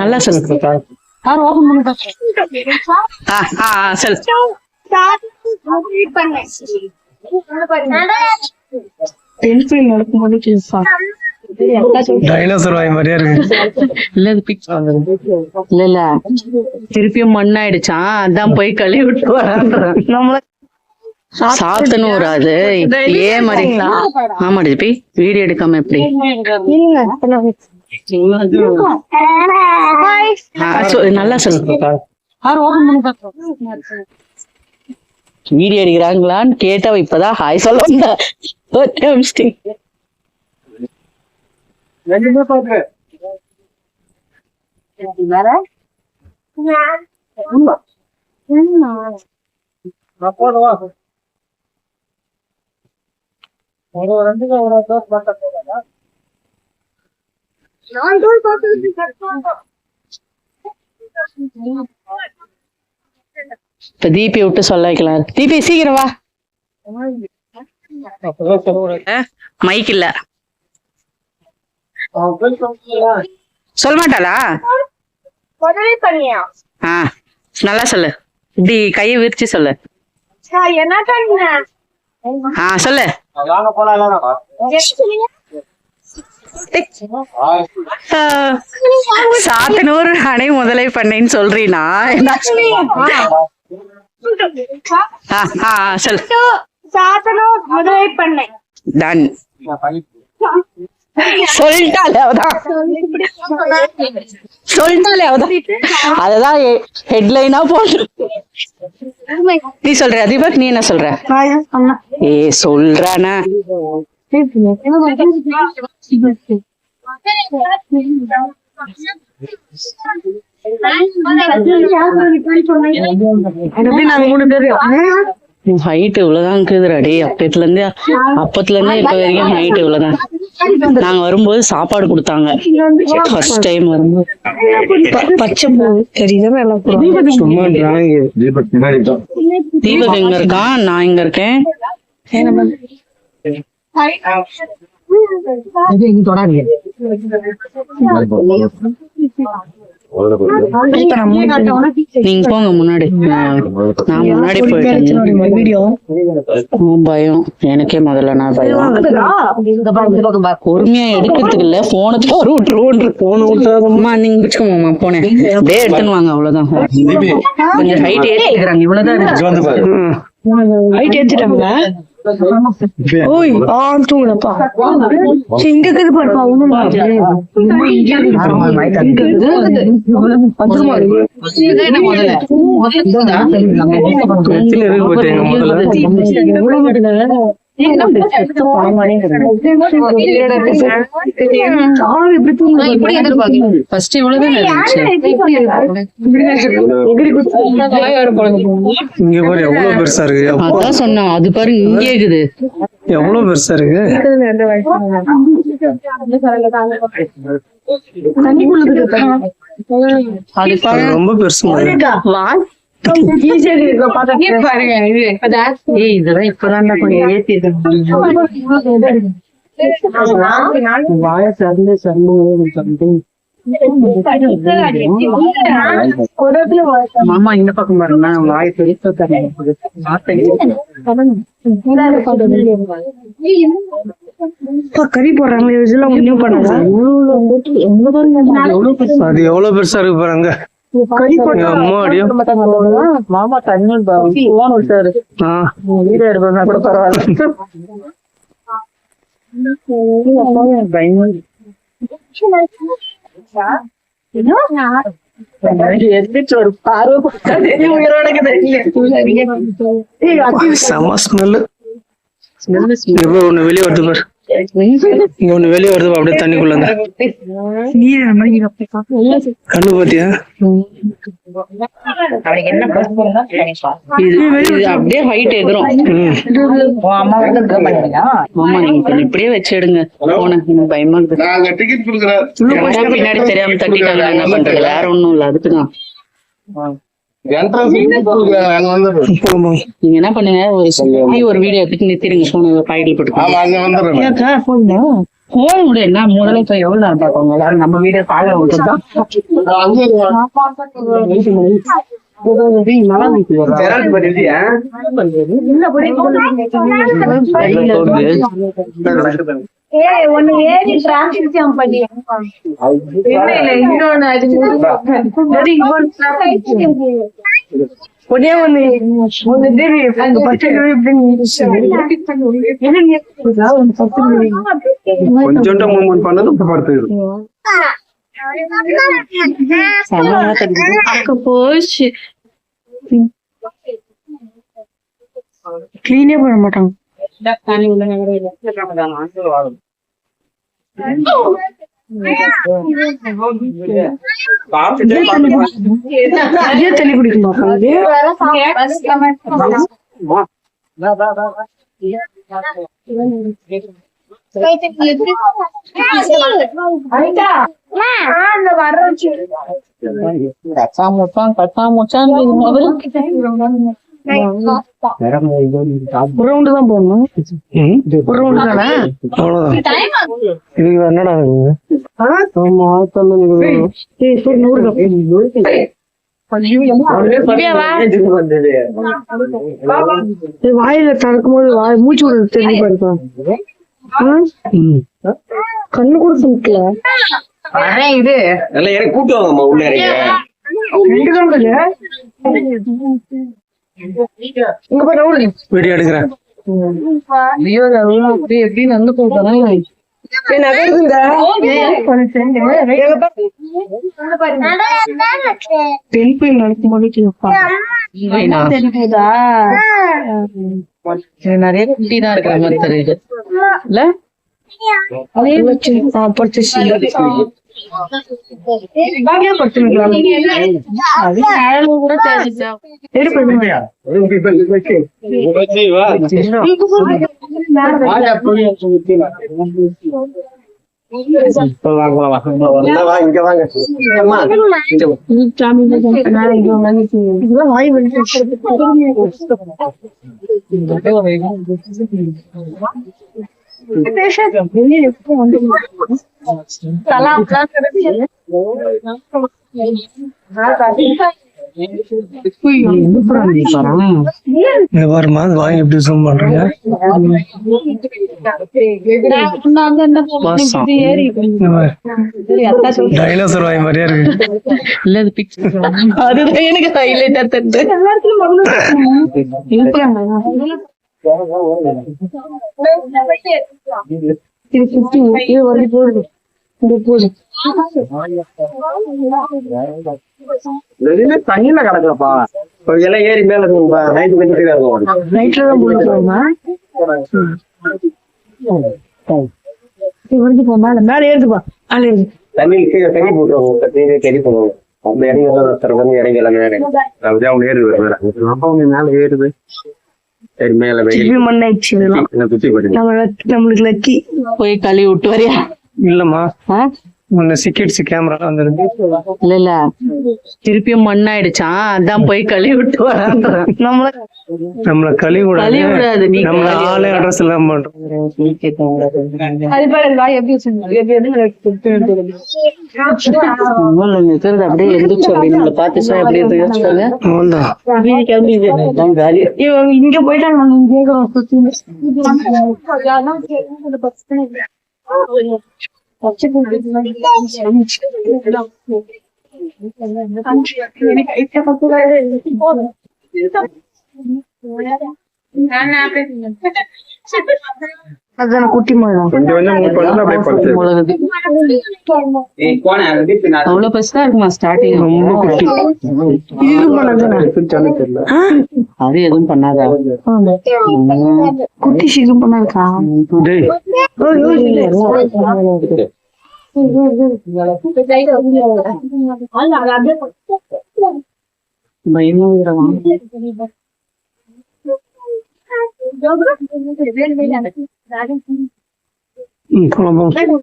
நல்லா சொல்லு. இல்ல திருப்பியும் மண்ணாயிடுச்சான், அதான் போய் கழுவி விட்டு வரான். சாத்தனூர் அது ஏன் மாதிரி? ஆமா டிபி வீடியோ எடுக்காம எப்படி? நல்லா சொல்லு. வீடியோ எடுக்கிறாங்களான்னு கேட்டவ இப்பதான் ஹாய் சொல்ல வந்தா. இப்ப தீபி விட்டு சொல்ல வைக்கலாம். தீபி சீக்கிரம் வா. மைக் இல்ல சொல்ல மாட்டாளா? நல்லா சொல்லு. இப்படி கையை விரிச்சு சொல்லு. சொல்லு. சாத்தனூர் அணை முதலை பண்ணைன்னு சொல்றீனா? சொல்லு. சாத்தனூர் முதலை பண்ணை டன். சொல்லிட்டாலே அவதான், சொல்லிட்டாலே அவதான். அததான் ஹெட்லைனா போட்டு நீ சொல்ற. தீபக் நீ என்ன சொல்ற? ஏ சொல்றானா? ஹைட் இவ்வளவுதான் இருக்குதுடாடி. அப்பத்துல இருந்தே இப்ப வரைக்கும் ஹைட் இவ்வளவுதான். நாங்க வரும்போது சாப்பாடு கொடுத்தாங்க ஃபர்ஸ்ட் டைம் வரும்போது. பச்சை தீபக் எங்க இருக்கான், நான் இங்க இருக்கேன். நீங்க போங்க முன்னாடி, நான் முன்னாடி போயிட்டேன். பயம் எனக்கே முதல்ல. நான் பயம் பொறுமையா எடுக்கிறதுக்கு இல்ல, போனுக்கு ஒரு விட்டுருவோம்மா. நீங்க பிடிச்சுக்கோங்கம்மா. போனேன் அப்படியே எடுத்துன்னு வாங்க. அவ்வளவுதான். கொஞ்சம் ஹைட் ஏற்றிக்கிறாங்க. இவ்வளவுதான் ஹைட் ஏற்றிட்டாங்களா? ஓய் தூங்கலப்பா. இங்க இருக்குது பாருப்பா. சொன்னா அது பாரு இங்கே இருக்குது. எவ்வளவு பெருசா இருக்கு. ரொம்ப பெருசு. இதெல்லாம் இப்பதான் கொஞ்சம் ஏத்தி மாமா இந்த பக்கம் பாருங்க. வாய் பெருசா கறி போடுறாங்க. அது எவ்வளவு பெருசா இருக்கு பாருங்க. மாமா தண்ணி விட்டாரு. வீடியோ எடுப்பா கூட பரவாயில்ல. ஒரு ஒண்ணு வெளியே வருது பாரு. இங்க ஒண்ணு வெளியே வருது அப்படியே தண்ணிக்குள்ள. கண்ணு பாத்தியா? அப்படியே ஹைட் எதிரும். இப்படியே வச்சு எடுங்க. பயமா பின்னாடி தெரியாம தட்டிட்டாங்க. என்ன பண்றது? வேற ஒண்ணும் இல்ல. அதுக்குதான் நீங்க என்ன பண்ணுங்க, ஒரு வீடியோ எடுத்துட்டு நிறுத்திடுங்க. போன பாக்கெட்ல போட்டு போக முடியும் என்ன முதல்ல இப்ப எவ்வளவு நேரம் பார்க்கணும் எல்லாரும் நம்ம வீடியோ காலையில விட்டுதான் ஒன்னே ஒண்ணு கொஞ்சோண்ட மூவ்மெண்ட் பண்ணது படுத்து போச்சு கிளீனே பண்ண மாட்டாங்க தண்ணி குடிக்குமா ஒரு ரவுண்டு தான் போகணும் ஒரு ரவுண்டு தானே இதுக்கு என்னடா வாயில திறக்கும் போது மூச்சு விடுறது தெரிஞ்சு பாருப்பா கண்ணு கூட தூக்கல இது எனக்கு கூட்டு வாங்கம்மா உள்ள இங்க போய் ரவுண்டு வீடியோ எடுக்கிறேன் எப்படி நடந்து போறேன் நிறைய குட்டி தான் இருக்கிற மாதிரி தெரியுது இல்ல பாருமா வாங்கி எப்படி ஜூம் பண்றீங்க டைனோசர் வாங்கி மாதிரியா இருக்கு இல்ல அது பிக்சர் அதுதான் எனக்கு ஹைலைட்டா தெரிஞ்சு தண்ணியில கிடக்குறப்பா எல்லாம் ஏறி மேல நைட்ல தான் போயிட்டு மேல ஏறுதுப்பா தண்ணிக்கு கறி போட்டுருவோம் கறி போடுவோம் அந்த இடையில இறங்கி எல்லாமே அவங்க ஏறுது மேல ஏறுது சரி மேல நம்மளுக்கு லக்கி போய் கழுவி விட்டு வரியா இல்லம்மா முன்ன சிக்கிடுச்சு கேமரா வந்துருக்கு இல்ல இல்ல திருப்பியும் மண்ணாயிடுச்சான் அதான் போய் கழுவி விட்டு வரான் நம்மள கழுவி விடாது நீ நம்மள ஆளே அட்ரஸ் எல்லாம் பண்றோம் அப்படியே எந்திரிச்சு அப்படின்னு பார்த்து அப்படியே யோசிச்சாங்க இங்க போயிட்டாங்க குட்டி அவ்வளவு பெருசா இருக்குமா ஸ்டார்டிங் ரொம்ப குட்டி அது எதுவும் பண்ணாதா குட்டி சீக்கிரம் பண்ணாதுக்கா பயமா